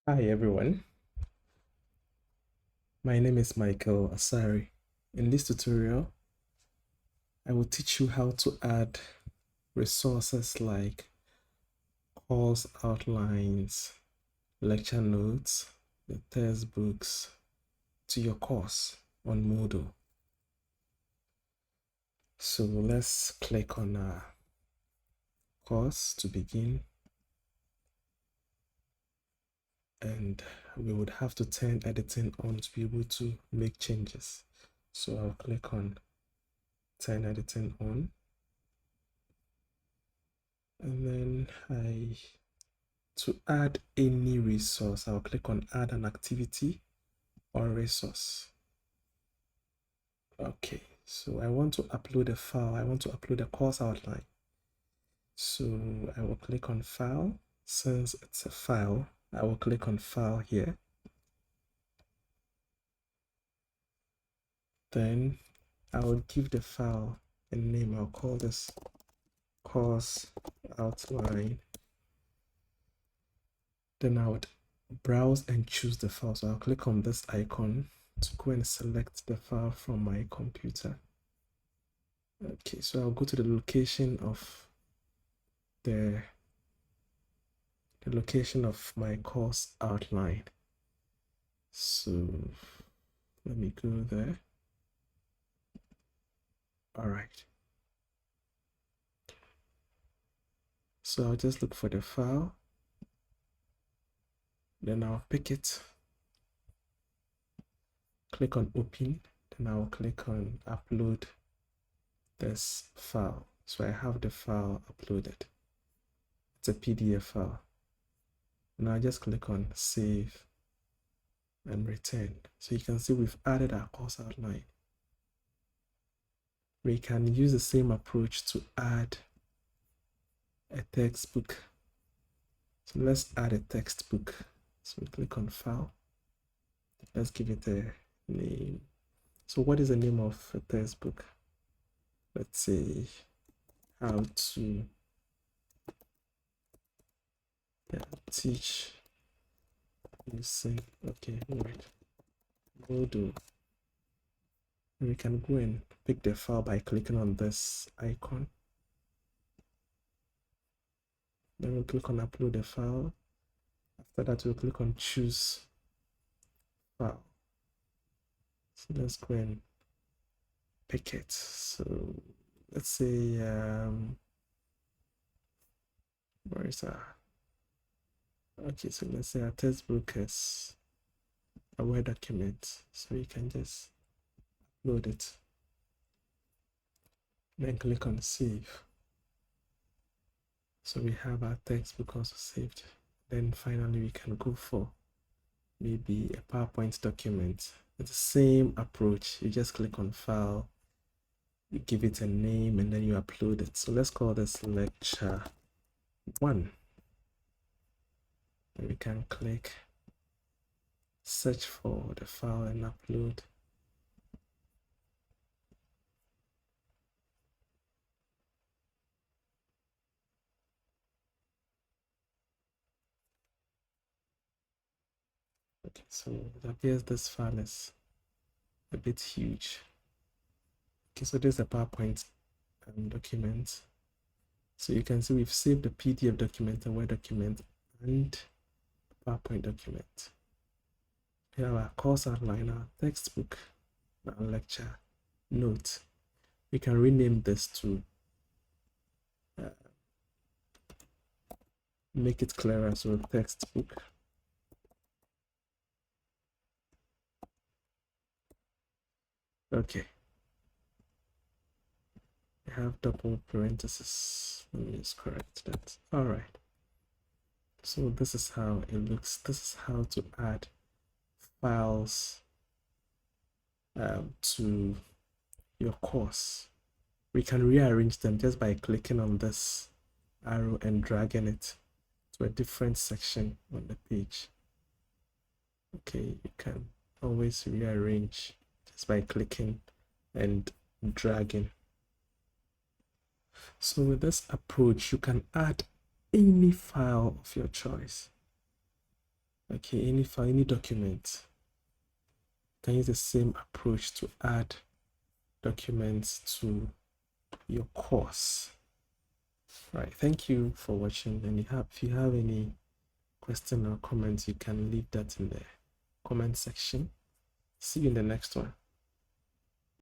Hi everyone, my name is Michael Asari. In this tutorial, I will teach you how to add resources like course outlines, lecture notes, the textbooks to your course on Moodle. So let's click on our course to begin, and we would have to turn editing on to be able to make changes. So I'll click on turn editing on, and then to add any resource, I'll click on add an activity or resource. Okay, so I want to upload a file. I want to upload a course outline. So I will click on file. Since it's a file, I will click on file here. Then I will give the file a name. I'll call this course outline. Then I would browse and choose the file. So I'll click on this icon to go and select the file from my computer. Okay, so I'll go to the location of the location of my course outline. So let me go there. All right. So I'll just look for the file. Then I'll pick it. Click on open. Then I'll click on upload this file. So I have the file uploaded. It's a PDF file. Now I just click on save and return. So you can see we've added our course outline. We can use the same approach to add a textbook. So let's add a textbook. So we click on file. Let's give it a name. So what is the name of a textbook? Let's say how to teach using, okay, right, Moodle. And we can go and pick the file by clicking on this icon. Then we'll click on upload the file. After that, we'll click on choose file. So let's go and pick it. So let's say, where is our, okay, so let's say our textbook is a Word document. So you can just load it. Then click on save. So we have our textbook also saved. Then finally we can go for maybe a PowerPoint document. It's the same approach. You just click on file, you give it a name, and then you upload it. So let's call this lecture 1. And we can click search for the file and upload. Okay, so it appears this file is a bit huge. Okay, so this is a PowerPoint document. So you can see we've saved the PDF document, a Word document, and PowerPoint document. We have our course outline, our textbook, our lecture note. We can rename this to make it clearer. So textbook. Okay. I have double parentheses. Let me just correct that. All right. So this is how it looks. This is how to add files to your course. We can rearrange them just by clicking on this arrow and dragging it to a different section on the page. Okay, you can always rearrange just by clicking and dragging. So with this approach, you can add any file of your choice. Okay, any file, any document, you can use the same approach to add documents to your course. Right, thank you for watching, and if you have any question or comments, you can leave that in the comment section. See you in the next one.